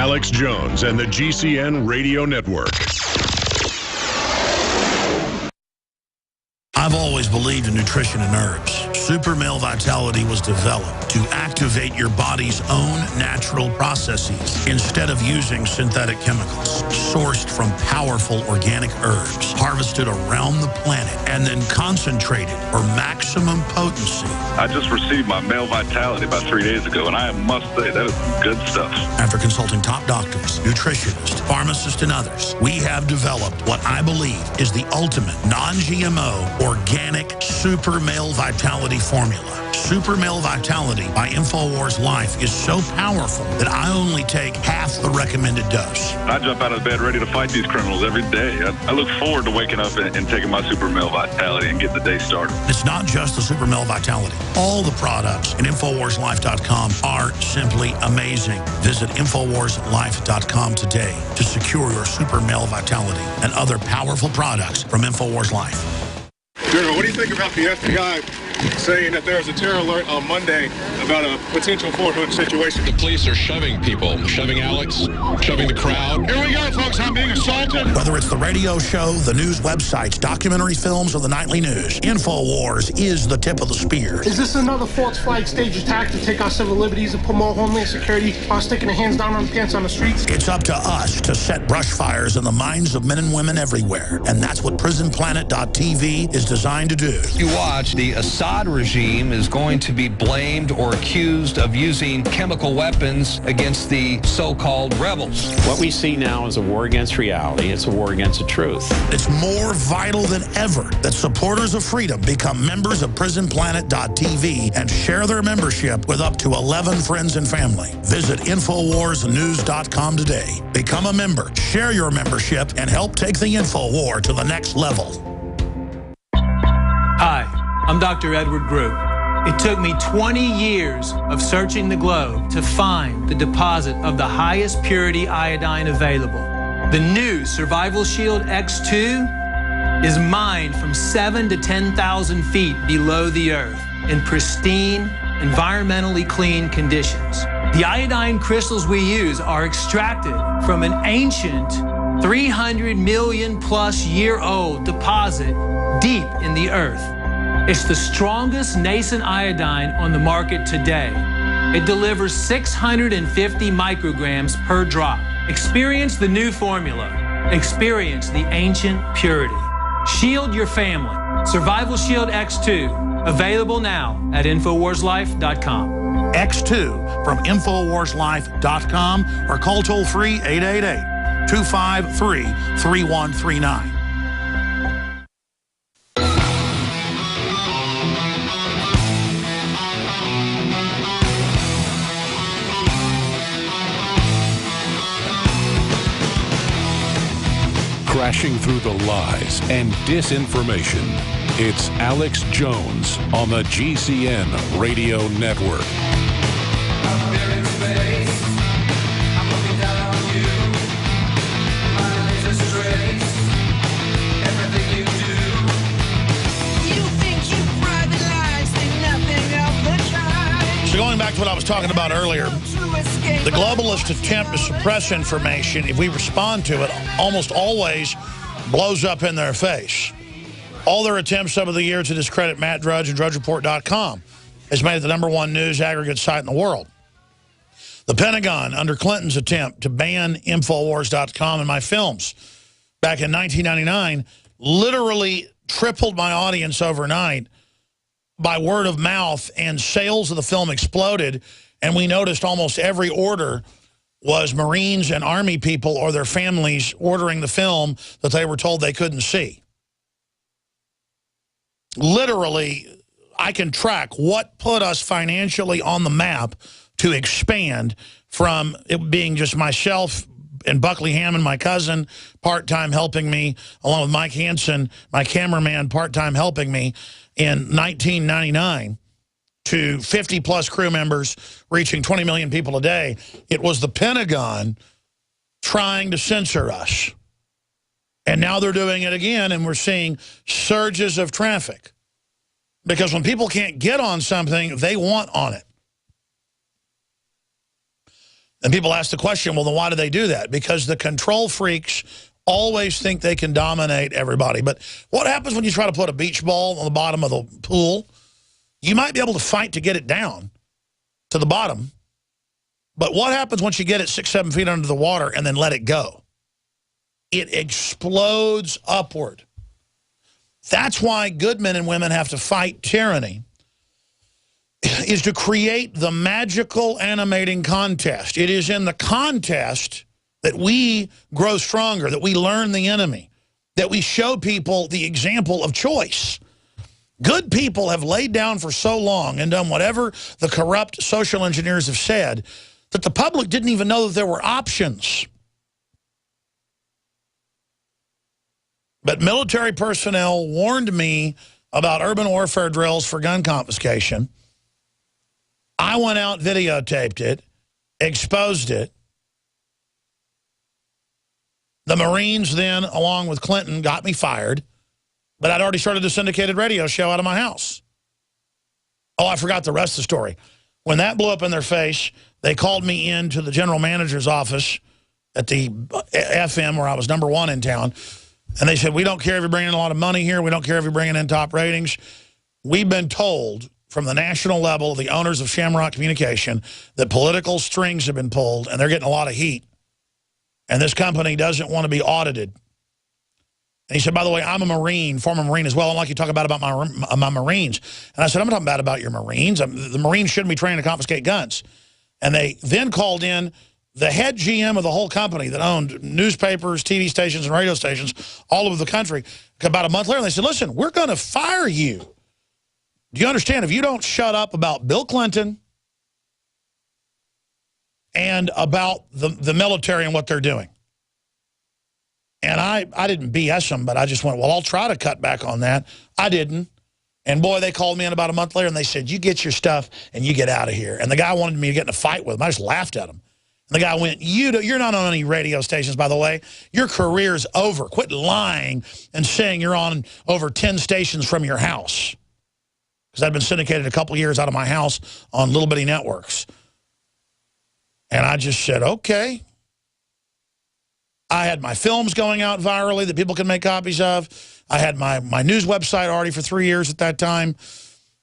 Alex Jones and the GCN Radio Network. I've always believed in nutrition and herbs. Super Male Vitality was developed to activate your body's own natural processes instead of using synthetic chemicals. Sourced from powerful organic herbs, harvested around the planet, and then concentrated for maximum potency. I just received my Male Vitality about 3 days ago, and I must say, that is good stuff. After consulting top doctors, nutritionists, pharmacists, and others, we have developed what I believe is the ultimate non-GMO organic Super Male Vitality formula. Super Male Vitality by InfoWars Life is so powerful that I only take half the recommended dose. I jump out of bed ready to fight these criminals every day. I look forward to waking up and taking my Super Male Vitality and getting the day started. It's not just the Super Male Vitality. All the products at InfoWarsLife.com are simply amazing. Visit InfoWarsLife.com today to secure your Super Male Vitality and other powerful products from InfoWars Life. General, what do you think about the FBI saying that there was a terror alert on Monday about a potential Fort Hood situation? The police are shoving people, shoving Alex, shoving the crowd. Here we go, folks. I'm being assaulted. Whether it's the radio show, the news websites, documentary films, or the nightly news, InfoWars is the tip of the spear. Is this another false flag stage attack to take our civil liberties and put more homeland security while sticking their hands down on pants on the streets? It's up to us to set brush fires in the minds of men and women everywhere. And that's what PrisonPlanet.tv is designed to do. You watch, the Assad regime is going to be blamed or accused of using chemical weapons against the so-called rebels. What we see now is a war against reality. It's a war against the truth. It's more vital than ever that supporters of freedom become members of PrisonPlanet.tv and share their membership with up to 11 friends and family. Visit InfoWarsNews.com today. Become a member, share your membership, and help take the InfoWar to the next level. Hi, I'm Dr. Edward Group. It took me 20 years of searching the globe to find the deposit of the highest purity iodine available. The new Survival Shield X2 is mined from 7,000 to 10,000 feet below the earth in pristine, environmentally clean conditions. The iodine crystals we use are extracted from an ancient 300 million plus year old deposit deep in the earth. It's the strongest nascent iodine on the market today. It delivers 650 micrograms per drop. Experience the new formula. Experience the ancient purity. Shield your family. Survival Shield X2. Available now at InfoWarsLife.com. X2 from InfoWarsLife.com or call toll-free 888-253-3139. Crashing through the lies and disinformation. It's Alex Jones on the GCN Radio Network. So going back to what I was talking about earlier, the globalist attempt to suppress information, if we respond to it, almost always blows up in their face. All their attempts over the years to discredit Matt Drudge and DrudgeReport.com has made it the #1 news aggregate site in the world. The Pentagon, under Clinton's attempt to ban Infowars.com and my films back in 1999, literally tripled my audience overnight by word of mouth, and sales of the film exploded. And we noticed almost every order was Marines and Army people or their families ordering the film that they were told they couldn't see. Literally, I can track what put us financially on the map to expand from it being just myself and Buckley Hammond, my cousin, part-time helping me, along with Mike Hansen, my cameraman, part-time helping me in 1999. To 50-plus crew members, reaching 20 million people a day. It was the Pentagon trying to censor us. And now they're doing it again, and we're seeing surges of traffic. Because when people can't get on something, they want on it. And people ask the question, well, then why do they do that? Because the control freaks always think they can dominate everybody. But what happens when you try to put a beach ball on the bottom of the pool? You might be able to fight to get it down to the bottom. But what happens once you get it 6, 7 feet under the water and then let it go? It explodes upward. That's why good men and women have to fight tyranny, is to create the magical animating contest. It is in the contest that we grow stronger, that we learn the enemy, that we show people the example of choice. Good people have laid down for so long and done whatever the corrupt social engineers have said that the public didn't even know that there were options. But military personnel warned me about urban warfare drills for gun confiscation. I went out, videotaped it, exposed it. The Marines then, along with Clinton, got me fired. But I'd already started a syndicated radio show out of my house. Oh, I forgot the rest of the story. When that blew up in their face, they called me into the general manager's office at the FM where I was #1 in town. And they said, we don't care if you're bringing in a lot of money here. We don't care if you're bringing in top ratings. We've been told from the national level, the owners of Shamrock Communication, that political strings have been pulled and they're getting a lot of heat. And this company doesn't want to be audited. And he said, by the way, I'm a Marine, former Marine as well. I don't like you talk about my Marines. And I said, I'm not talking bad about your Marines. The Marines shouldn't be trained to confiscate guns. And they then called in the head GM of the whole company that owned newspapers, TV stations, and radio stations all over the country. About a month later, they said, listen, we're going to fire you. Do you understand? If you don't shut up about Bill Clinton and about the military and what they're doing. And I didn't BS them, but I just went, well, I'll try to cut back on that. I didn't. And, boy, they called me in about a month later, and they said, you get your stuff and you get out of here. And the guy wanted me to get in a fight with him. I just laughed at him. And the guy went, you're not on any radio stations, by the way. Your career's over. Quit lying and saying you're on over 10 stations from your house. Because I'd been syndicated a couple years out of my house on little bitty networks. And I just said, okay. I had my films going out virally that people can make copies of. I had my news website already for 3 years at that time.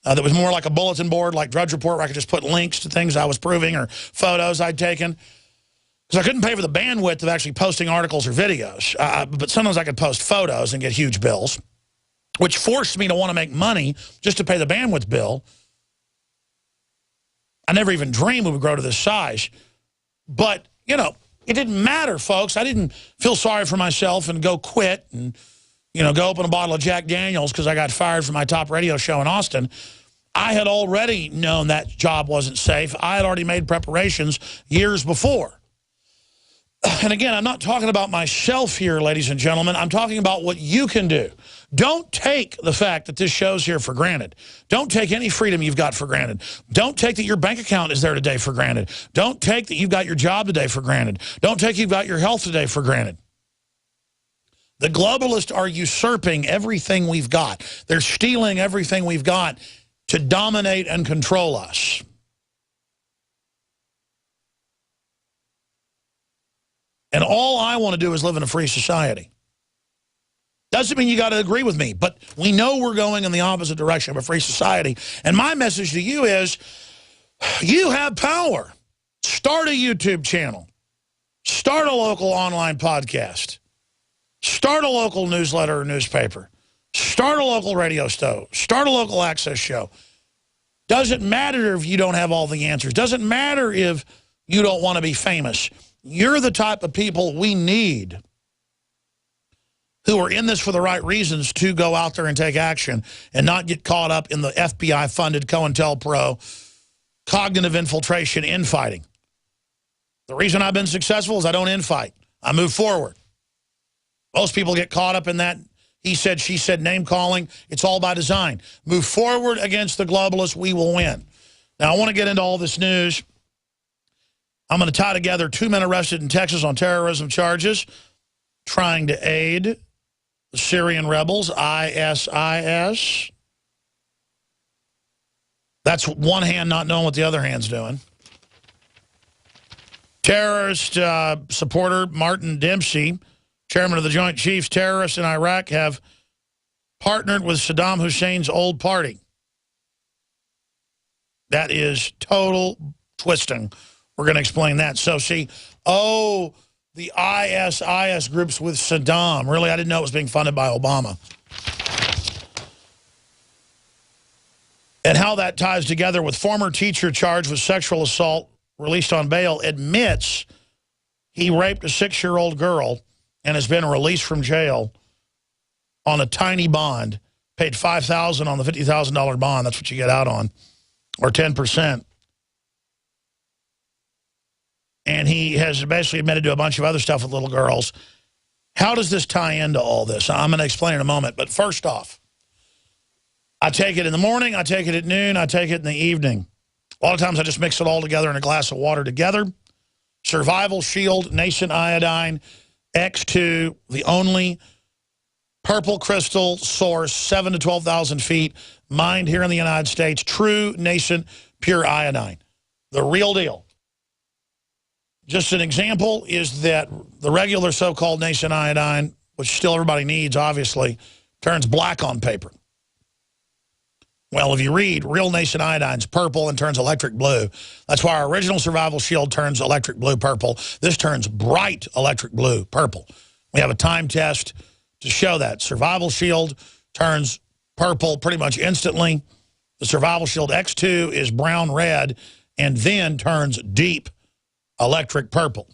That was more like a bulletin board, like Drudge Report, where I could just put links to things I was proving or photos I'd taken. Because I couldn't pay for the bandwidth of actually posting articles or videos. But sometimes I could post photos and get huge bills, which forced me to want to make money just to pay the bandwidth bill. I never even dreamed we would grow to this size. But, you know, it didn't matter, folks. I didn't feel sorry for myself and go quit and, you know, go open a bottle of Jack Daniels because I got fired from my top radio show in Austin. I had already known that job wasn't safe. I had already made preparations years before. And again, I'm not talking about myself here, ladies and gentlemen. I'm talking about what you can do. Don't take the fact that this show's here for granted. Don't take any freedom you've got for granted. Don't take that your bank account is there today for granted. Don't take that you've got your job today for granted. Don't take you've got your health today for granted. The globalists are usurping everything we've got. They're stealing everything we've got to dominate and control us. And all I want to do is live in a free society. Doesn't mean you got to agree with me, but we know we're going in the opposite direction of a free society. And my message to you is, you have power. Start a YouTube channel. Start a local online podcast. Start a local newsletter or newspaper. Start a local radio show. Start a local access show. Doesn't matter if you don't have all the answers. Doesn't matter if you don't want to be famous. You're the type of people we need who are in this for the right reasons to go out there and take action and not get caught up in the FBI-funded COINTELPRO cognitive infiltration infighting. The reason I've been successful is I don't infight. I move forward. Most people get caught up in that he said, she said, name-calling. It's all by design. Move forward against the globalists. We will win. Now, I want to get into all this news. I'm going to tie together 2 men arrested in Texas on terrorism charges, trying to aid the Syrian rebels, ISIS. That's one hand not knowing what the other hand's doing. Terrorist supporter Martin Dempsey, chairman of the Joint Chiefs, terrorists in Iraq have partnered with Saddam Hussein's old party. That is total twisting. We're going to explain that. So, see, the ISIS groups with Saddam. Really, I didn't know it was being funded by Obama. And how that ties together with former teacher charged with sexual assault, released on bail, admits he raped a 6-year-old girl and has been released from jail on a tiny bond, paid $5,000 on the $50,000 bond. That's what you get out on, or 10%. And he has basically admitted to a bunch of other stuff with little girls. How does this tie into all this? I'm going to explain in a moment. But first off, I take it in the morning, I take it at noon, I take it in the evening. A lot of times I just mix it all together in a glass of water together. Survival Shield, Nascent Iodine, X2, the only purple crystal source, 7,000 to 12,000 feet, mined here in the United States, true, nascent, pure iodine. The real deal. Just an example is that the regular so-called nascent iodine, which still everybody needs, obviously, turns black on paper. Well, if you read, real nascent iodine's purple and turns electric blue. That's why our original Survival Shield turns electric blue purple. This turns bright electric blue purple. We have a time test to show that. Survival Shield turns purple pretty much instantly. The Survival Shield X2 is brown-red and then turns deep electric purple.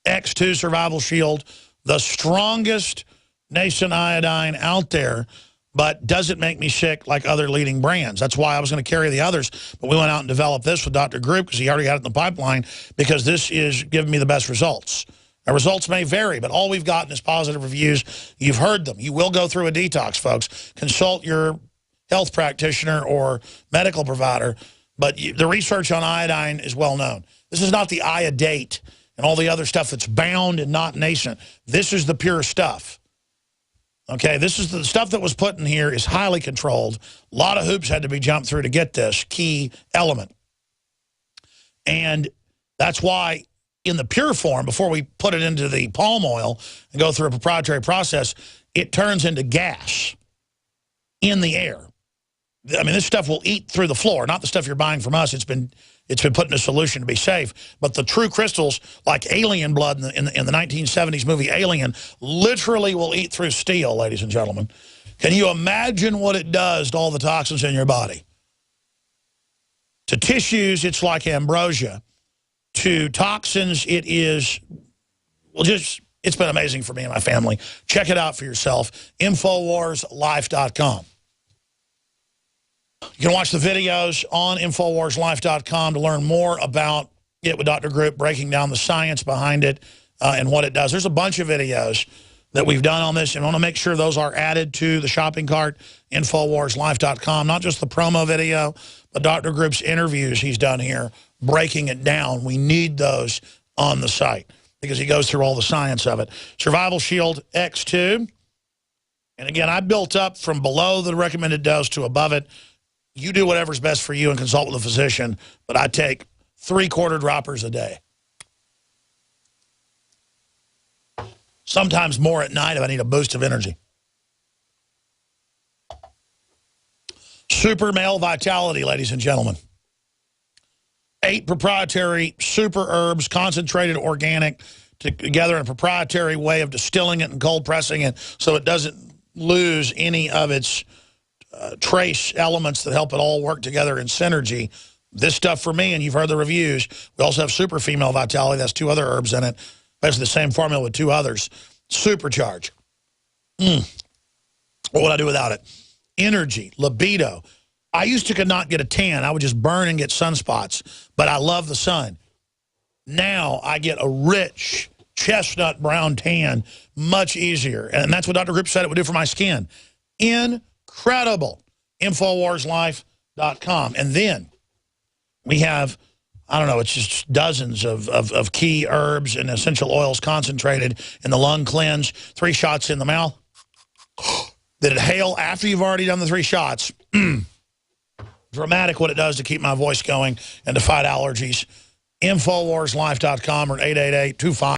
X2 Survival Shield, the strongest nascent iodine out there, but doesn't make me sick like other leading brands. That's why I was going to carry the others, but we went out and developed this with Dr. Group because he already had it in the pipeline, because this is giving me the best results. Now, results may vary, but all we've gotten is positive reviews. You've heard them. You will go through a detox, folks. Consult your health practitioner or medical provider, but the research on iodine is well known. This is not the iodate and all the other stuff that's bound and not nascent. This is the pure stuff. Okay, this is the stuff that was put in here is highly controlled. A lot of hoops had to be jumped through to get this key element. And that's why in the pure form, before we put it into the palm oil and go through a proprietary process, it turns into gas in the air. I mean, this stuff will eat through the floor, not the stuff you're buying from us. It's been put in a solution to be safe. But the true crystals, like alien blood in the 1970s movie Alien, literally will eat through steel, ladies and gentlemen. Can you imagine what it does to all the toxins in your body? To tissues, it's like ambrosia. To toxins, it is, well, just, it's been amazing for me and my family. Check it out for yourself. InfoWarsLife.com. You can watch the videos on InfoWarsLife.com to learn more about it with Dr. Group, breaking down the science behind it and what it does. There's a bunch of videos that we've done on this, and I want to make sure those are added to the shopping cart, InfoWarsLife.com. Not just the promo video, but Dr. Group's interviews he's done here, breaking it down. We need those on the site because he goes through all the science of it. Survival Shield X2. And again, I built up from below the recommended dose to above it. You do whatever's best for you and consult with a physician, but I take 3/4 droppers a day. Sometimes more at night if I need a boost of energy. Super Male Vitality, ladies and gentlemen. 8 proprietary super herbs, concentrated organic, together in a proprietary way of distilling it and cold pressing it so it doesn't lose any of its trace elements that help it all work together in synergy. This stuff for me, and you've heard the reviews. We also have Super Female Vitality. That's 2 other herbs in it. Basically the same formula with 2 others. Supercharge. What would I do without it? Energy, libido. I used to could not get a tan. I would just burn and get sunspots, but I love the sun. Now I get a rich chestnut brown tan much easier, and that's what Dr. Group said it would do for my skin. Incredible. InfoWarsLife.com. And then we have, I don't know, it's just dozens of key herbs and essential oils concentrated in the lung cleanse. 3 shots in the mouth. That inhale after you've already done the 3 shots. Dramatic what it does to keep my voice going and to fight allergies. InfoWarsLife.com or 888-25